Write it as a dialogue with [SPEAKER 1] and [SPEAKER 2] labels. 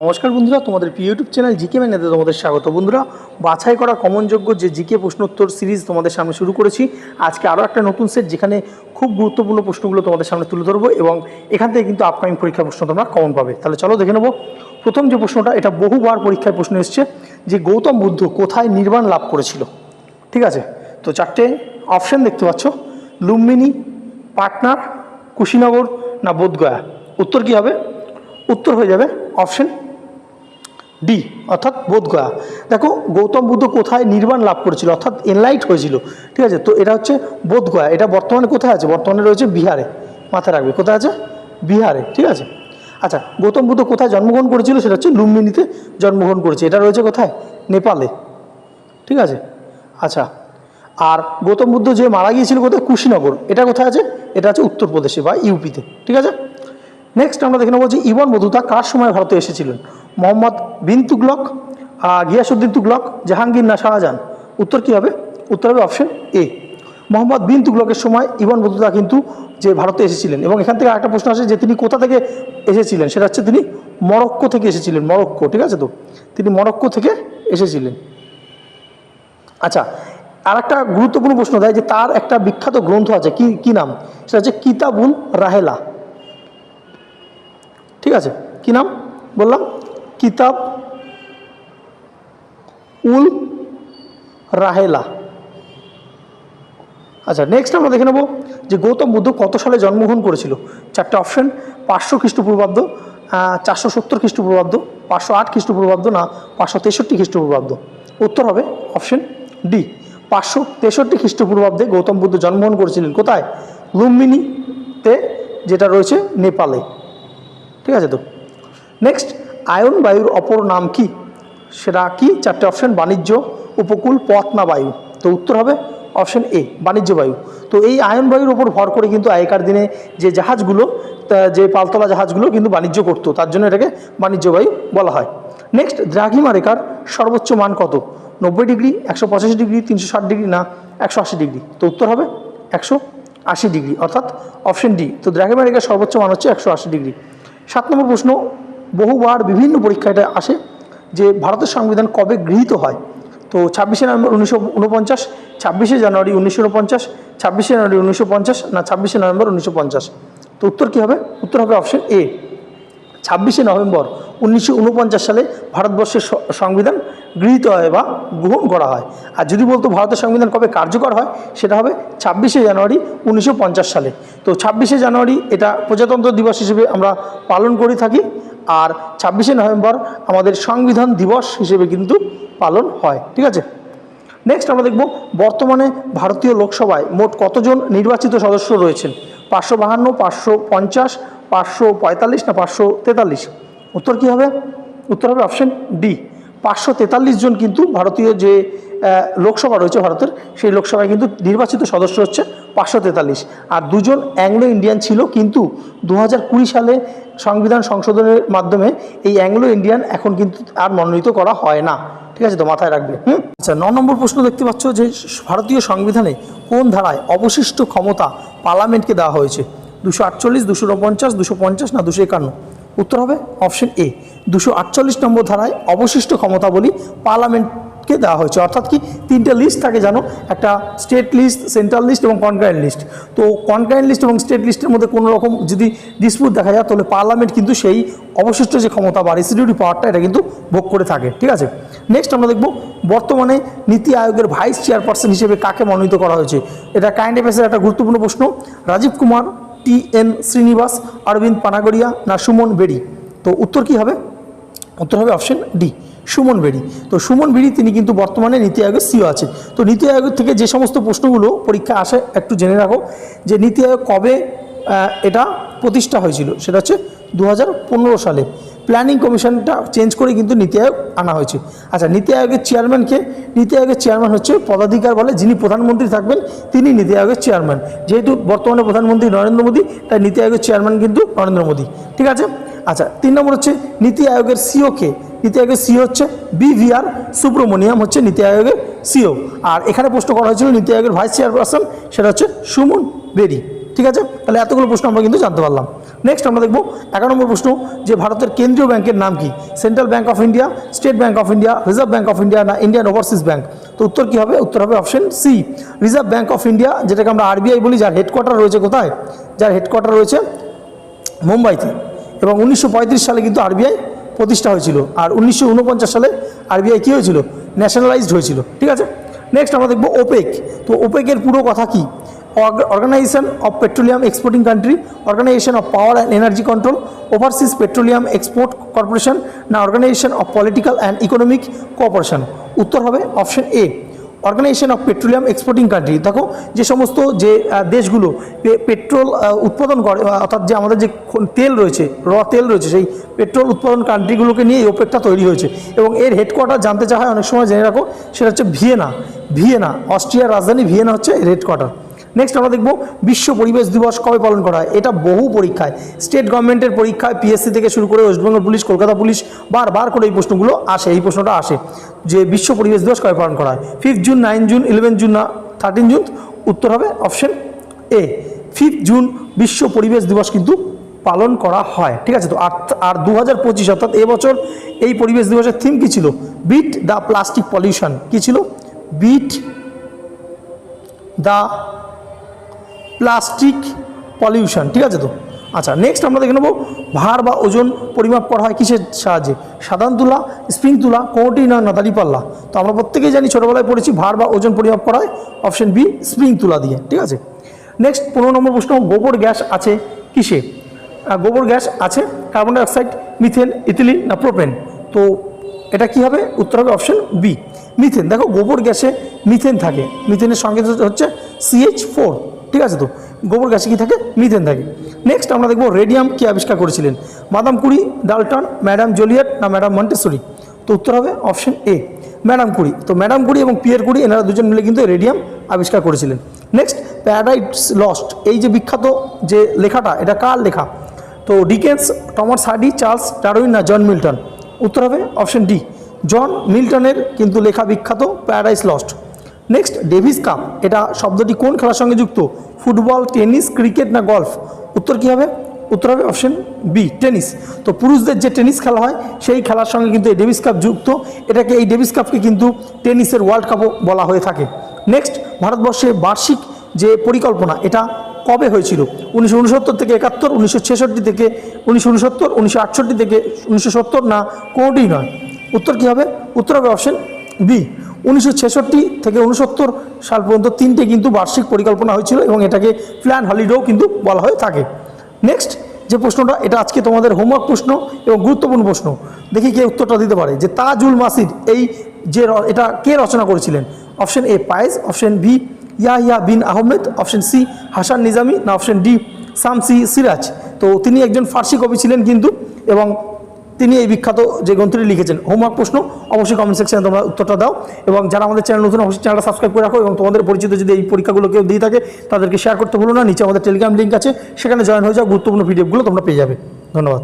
[SPEAKER 1] নমস্কার বন্ধুরা, তোমাদের প্রিয় ইউটিউব চ্যানেল জিকে ম্যানেতে তোমাদের স্বাগত। বন্ধুরা, বাছাই করা কমনযোগ্য যে জিকে প্রশ্নোত্তর সিরিজ তোমাদের সামনে শুরু করেছি। আজকে আরও একটা নতুন সেট, যেখানে খুব গুরুত্বপূর্ণ প্রশ্নগুলো তোমাদের সামনে তুলে ধরবো এবং এখান থেকে কিন্তু আপকামিং পরীক্ষার প্রশ্ন তোমরা কমন পাবে। তাহলে চলো দেখে নেবো। প্রথম যে প্রশ্নটা, এটা বহুবার পরীক্ষায় প্রশ্ন এসছে যে গৌতম বুদ্ধ কোথায় নির্বাণ লাভ করেছিল। ঠিক আছে, তো চারটে অপশান দেখতে পাচ্ছ, লুম্বিনী, পাটনার, কুশীনগর না বোধগয়া। উত্তর কী হবে? উত্তর হয়ে যাবে অপশান ডি, অর্থাৎ বোধগয়া। দেখো, গৌতম বুদ্ধ কোথায় নির্বাণ লাভ করেছিল, অর্থাৎ এনলাইট হয়েছিল। ঠিক আছে, তো এটা হচ্ছে বোধগয়া। এটা বর্তমানে কোথায় আছে? বর্তমানে রয়েছে বিহারে। মাথায় রাখবে, কোথায় আছে? বিহারে। ঠিক আছে, আচ্ছা, গৌতম বুদ্ধ কোথায় জন্মগ্রহণ করেছিল? সেটা হচ্ছে লুম্বিনীতে জন্মগ্রহণ করেছে। এটা রয়েছে কোথায়? নেপালে। ঠিক আছে, আচ্ছা, আর গৌতম বুদ্ধ যে মারা গিয়েছিল কোথায়? কুশীনগর। এটা কোথায় আছে? এটা আছে উত্তরপ্রদেশে বা ইউপিতে। ঠিক আছে, নেক্সট আমরা দেখে নেবো যে ইবন বতুতা কার সময় ভারতে এসেছিলেন? মোহাম্মদ বিন তুগলক, গিয়াসুদ্দিন তুগলক, জাহাঙ্গীর না শাহজাহান। উত্তর কী হবে? উত্তর হবে অপশন এ, মোহাম্মদ বিন তুগলকের সময় ইবন বতুতা কিন্তু যে ভারতে এসেছিলেন। এবং এখান থেকে একটা প্রশ্ন আসে যে তিনি কোথা থেকে এসেছিলেন, সেটা হচ্ছে তিনি মরক্কো থেকে এসেছিলেন। মরক্কো, ঠিক আছে, তো তিনি মরক্কো থেকে এসেছিলেন। আচ্ছা, আর একটা গুরুত্বপূর্ণ প্রশ্ন দেয় যে তার একটা বিখ্যাত গ্রন্থ আছে, কি নাম? সেটা হচ্ছে কিতাবুল রাহেলা। ঠিক আছে, কি নাম বললাম? কিতাব উল রাহেলা। আচ্ছা, নেক্সট আমরা দেখে নেব যে গৌতম বুদ্ধ কত সালে জন্মগ্রহণ করেছিল। চারটে অপশন, 500 খ্রিস্টপূর্বাব্দ, 470 খ্রিস্টপূর্বাব্দ, 508 খ্রিস্টপূর্বাব্দ না 563 খ্রিস্টপূর্বাব্দ। উত্তর হবে অপশন ডি, 563 খ্রিস্টপূর্বাব্দে গৌতম বুদ্ধ জন্মগ্রহণ করেছিলেন। কোথায়? লুম্বিনীতে, যেটা রয়েছে নেপালে। ঠিক আছে, তো নেক্সট, আয়ন বায়ুর অপর নাম কি? সেটা কি? চারটে অপশন, বাণিজ্য, উপকূল, পথ না বায়ু। তো উত্তর হবে অপশন এ, বাণিজ্য বায়ু। তো এই আয়ন বায়ুর ওপর ভর করে কিন্তু আগেকার দিনে যে জাহাজগুলো, যে পালতোলা জাহাজগুলো কিন্তু বাণিজ্য করতো, তার জন্য এটাকে বাণিজ্য বায়ু বলা হয়। নেক্সট, দ্রাঘিমা রেখার সর্বোচ্চ মান কত? 90 ডিগ্রি, 185 ডিগ্রি, 360 ডিগ্রি না 180 ডিগ্রি। তো উত্তর হবে 180 ডিগ্রি, অর্থাৎ অপশন ডি। তো দ্রাঘিমা রেখার সর্বোচ্চ মান হচ্ছে 180 ডিগ্রি। 7 নম্বর প্রশ্ন, বহুবার বিভিন্ন পরীক্ষায় এটা আসে যে ভারতের সংবিধান কবে গৃহীত হয়? তো 26শে নভেম্বর 1949, 26শে জানুয়ারি 1949, 26শে জানুয়ারি 1950 না 26শে নভেম্বর 1950। তো উত্তর কী হবে? উত্তর হবে অপশন এ, 26শে নভেম্বর 1949 সালে ভারতবর্ষের সংবিধান গৃহীত হয় বা গ্রহণ করা হয়। আর যদি বলতো ভারতের সংবিধান কবে কার্যকর হয়, সেটা হবে 26শে জানুয়ারি 1950 সালে। তো 26শে জানুয়ারি এটা প্রজাতন্ত্র দিবস হিসেবে আমরা পালন করে থাকি, আর 26শে নভেম্বর আমাদের সংবিধান দিবস হিসেবে কিন্তু পালন হয়। ঠিক আছে, নেক্সট আমরা দেখব বর্তমানে ভারতীয় লোকসভায় মোট কতজন নির্বাচিত সদস্য রয়েছেন? 552, 550, 545 না 543। উত্তর কী হবে? উত্তর হবে অপশন ডি, 543 জন কিন্তু ভারতীয় যে লোকসভা রয়েছে ভারতের, সেই লোকসভায় কিন্তু নির্বাচিত সদস্য হচ্ছে 543। আর দুজন অ্যাংলো ইন্ডিয়ান ছিল, কিন্তু 2020 সালে সংবিধান সংশোধনের মাধ্যমে এই অ্যাংলো ইন্ডিয়ান এখন কিন্তু আর মনোনীত করা হয় না। ঠিক আছে, তো মাথায় রাখবে। আচ্ছা, 9 নম্বর প্রশ্ন দেখতে পাচ্ছ যে ভারতীয় সংবিধানে কোন ধারায় অবশিষ্ট ক্ষমতা পার্লামেন্টকে দেওয়া হয়েছে? 248, 249, 250 না 251। উত্তর হবে অপশন এ, 248 নম্বর ধারায় অবশিষ্ট ক্ষমতা বলি পার্লামেন্টকে দেওয়া হয়েছে। অর্থাৎ কি, 3টে লিস্ট থাকে জানো, একটা স্টেট লিস্ট, সেন্ট্রাল লিস্ট এবং কনকারেন্ট লিস্ট। তো কনকারেন্ট লিস্ট এবং স্টেট লিস্টের মধ্যে কোনো রকম যদি ডিসপিউট দেখা যায়, তাহলে পার্লামেন্ট কিন্তু সেই অবশিষ্ট যে ক্ষমতা বা রেসিডিউরি পাওয়ারটা, এটা কিন্তু ভোগ করে থাকে। ঠিক আছে, নেক্সট আমরা দেখব বর্তমানে নীতি আয়োগের ভাইস চেয়ারপারসন হিসেবে কাকে মনোনীত করা হয়েছে। এটা কারেন্ট অ্যাফেয়ার্সের একটা গুরুত্বপূর্ণ প্রশ্ন। রাজীব কুমার, টি.এন. শ্রীনিবাস, অরবিন্দ পানাগড়িয়া না সুমন বেড়ি। তো উত্তর কী হবে? উত্তর হবে অপশন ডি, সুমন বেড়ি। তো সুমন বেড়ি তিনি কিন্তু বর্তমানে নীতি আয়োগের সিও আছে। তো নীতি আয়োগের থেকে যে সমস্ত প্রশ্নগুলো পরীক্ষায় আসে একটু জেনে রাখো, যে নীতি আয়োগ কবে এটা প্রতিষ্ঠা হয়েছিল। সেটা হচ্ছে 2015 সালে। প্ল্যানিং কমিশনটা চেঞ্জ করে কিন্তু নীতি আয়োগ আনা হয়েছে। আচ্ছা, নীতি আয়োগের চেয়ারম্যানকে? নীতি আয়োগের চেয়ারম্যান হচ্ছে পদাধিকার বলে যিনি প্রধানমন্ত্রী থাকবেন, তিনি নীতি আয়োগের চেয়ারম্যান। যেহেতু বর্তমানে প্রধানমন্ত্রী নরেন্দ্র মোদী, তাই নীতি আয়োগের চেয়ারম্যান কিন্তু নরেন্দ্র মোদী। ঠিক আছে, আচ্ছা, 3 নম্বর হচ্ছে নীতি আয়োগের সিও কে? নীতি আয়োগের সিও হচ্ছে বি.ভি.আর. সুব্রমণিয়াম, হচ্ছে নীতি আয়োগের সিও। আর এখানে প্রশ্ন করা হয়েছিল নীতি আয়োগের ভাইস চেয়ারপারসন, সেটা হচ্ছে সুমন বেড়ি। ঠিক আছে, তাহলে এতগুলো প্রশ্ন আমরা কিন্তু জানতে পারলাম। নেক্সট আমরা দেখব 11 নম্বর প্রশ্ন, যে ভারতের কেন্দ্রীয় ব্যাংকের নাম কি? Central bank of India, state bank of India, reserve bank of India, না ইন্ডিয়ান ওভারসিজ ব্যাংক? তো উত্তর কি হবে? উত্তর হবে option C, reserve bank of India, যেটাকে আমরা আরবিআই বলি, যার হেডকোয়ার্টার রয়েছে কোথায়? যার হেডকোয়ার্টার রয়েছে মুম্বাইতে। এবং 1935 সালে কিন্তু আরবিআই প্রতিষ্ঠা হয়েছিল, আর 1949 সালে আরবিআই কী হয়েছিল? ন্যাশনালাইজড হয়েছিল। ঠিক আছে, নেক্সট আমরা দেখব ওপেক। তো ওপেকের পুরো কথা কি? Organisation of petroleum exporting country, organisation of power and energy control, overseas petroleum export corporation, না organisation of political and economic cooperation? উত্তর হবে option A, organisation of petroleum exporting country. দেখো যে সমস্ত যে দেশগুলো পেট্রোল উৎপাদন করে, অর্থাৎ যে আমাদের যে তেল রয়েছে, তেল রয়েছে, সেই পেট্রোল উৎপাদন কান্ট্রিগুলোকে নিয়ে এই ওপেকটা তৈরি হয়েছে। এবং এর হেডকোয়ার্টার জানতে চাওয়া হয়, অনেক সময় জেনে রাখো, সেটা হচ্ছে ভিয়েনা, অস্ট্রিয়ার রাজধানী ভিয়েনা হচ্ছে এর হেডকোয়ার্টার। নেক্সট আমরা দেখব বিশ্ব পরিবেশ দিবস কবে পালন করা হয়? এটা বহু পরীক্ষায়, স্টেট গভর্নমেন্টের পরীক্ষায়, পিএসসি থেকে শুরু করে ওয়েস্টবেঙ্গল পুলিশ, কলকাতা পুলিশ, বারবার করে এই প্রশ্নগুলো আসে, এই প্রশ্নটা আসে যে বিশ্ব পরিবেশ দিবস কবে পালন করা হয়? 5 জুন, 9 জুন, 11 জুন, না 13 জুন? উত্তর হবে অপশন এ, 5 জুন বিশ্ব পরিবেশ দিবস কিন্তু পালন করা হয়। ঠিক আছে, তো আর 2025 অর্থাৎ এবছর এই পরিবেশ দিবসের থিম কী ছিল? Beat the plastic pollution. কী ছিল? Beat the plastic pollution. ঠিক আছে, তো আচ্ছা, নেক্সট আমরা দেখে নেব ভার বা ওজন পরিমাপ করা হয় কিসের সাহায্যে? সাধারণ তুলা, স্প্রিং তুলা, কোটি, না দাঁড়িপাল্লা? তো আমরা প্রত্যেকেই জানি, ছোটোবেলায় পড়েছি, ভার বা ওজন পরিমাপ করা হয় অপশন বি, স্প্রিং তুলা দিয়ে। ঠিক আছে, নেক্সট 15 নম্বর প্রশ্ন, গোবর গ্যাস আছে কিসে? গোবর গ্যাস আছে কার্বন ডাইঅক্সাইড, মিথেন, ইথিলিন, না প্রোপেন? তো এটা কি হবে? উত্তর হবে অপশন বি, মিথেন। দেখো গোবর গ্যাসে মিথেন থাকে, মিথেনের সংকেত হচ্ছে CH4। ঠিক আছে, তো গোবর গ্যাসে কী থাকে? মিথেন থাকে। নেক্সট আমরা দেখব রেডিয়াম কে আবিষ্কার করেছিলেন? Madame Curie, Dalton, madam Joliot, না ম্যাডাম মন্টেসরি? তো উত্তর হবে অপশন এ, ম্যাডাম কুরি। তো ম্যাডাম কুরি এবং পিয়ের কুরি, এনারা দুজন মিলে কিন্তু রেডিয়াম আবিষ্কার করেছিলেন। নেক্সট প্যারাডাইস লস্ট, এই যে বিখ্যাত যে লেখাটা, এটা কার লেখা? তো Dickens, Thomas Hardy, Charles Darwin, না জন মিল্টন? উত্তর হবে অপশন ডি, জন মিল্টনের কিন্তু লেখা বিখ্যাত Paradise Lost. Next Davis Cup, এটা শব্দটি কোন খেলার সঙ্গে যুক্ত? ফুটবল, টেনিস, ক্রিকেট, না গলফ? উত্তর কী হবে? উত্তর হবে অপশন বি, টেনিস। তো পুরুষদের যে টেনিস খেলা হয়, সেই খেলার সঙ্গে কিন্তু এই ডেভিস কাপ যুক্ত। এই ডেভিস কাপকে কিন্তু টেনিসের ওয়ার্ল্ড কাপও বলা হয়ে থাকে। নেক্সট ভারতবর্ষে বার্ষিক যে পরিকল্পনা, এটা কবে হয়েছিল? 1969 থেকে 71, 1966 থেকে 1969, 1968 থেকে 1970, না কোনোটিই নয়? উত্তর কী হবে? উত্তর হবে অপশন বি, 1966 থেকে 1969 সাল পর্যন্ত 3টে কিন্তু বার্ষিক পরিকল্পনা হয়েছিল, এবং এটাকে প্ল্যান হলিডেও কিন্তু বলা হয়ে থাকে। নেক্সট যে প্রশ্নটা, এটা আজকে তোমাদের হোমওয়ার্ক প্রশ্ন এবং গুরুত্বপূর্ণ প্রশ্ন, দেখি কে উত্তরটা দিতে পারে। যে তাজুল মাসির এই যে এটা কে রচনা করেছিলেন? অপশন এ পায়েজ, option B Yahya bin Ahmed, option C Hasan Nizami, না অপশন ডি শামসি সিরাজ? তো তিনি একজন ফার্সি কবি ছিলেন কিন্তু, এবং তিনি এই বিখ্যাত যে গ্রন্থটি লিখেছেন। হোমওয়ার্ক প্রশ্ন, অবশ্যই কমেন্ট সেকশনে তোমরা উত্তরটা দাও, এবং যারা আমাদের চ্যানেল নতুন, অবশ্যই চ্যানেলটা সাবস্ক্রাইব করে রাখো, এবং তোমাদের পরিচিত যদি এই পরীক্ষাগুলো কেউ দিয়ে থাকে তাদেরকে শেয়ার করতে ভুলো না। নিচে আমাদের টেলিগ্রাম লিঙ্ক আছে, সেখানে জয়েন হয়ে যাও, গুরুত্বপূর্ণ পিডিএফগুলো তোমরা পেয়ে যাবে। ধন্যবাদ।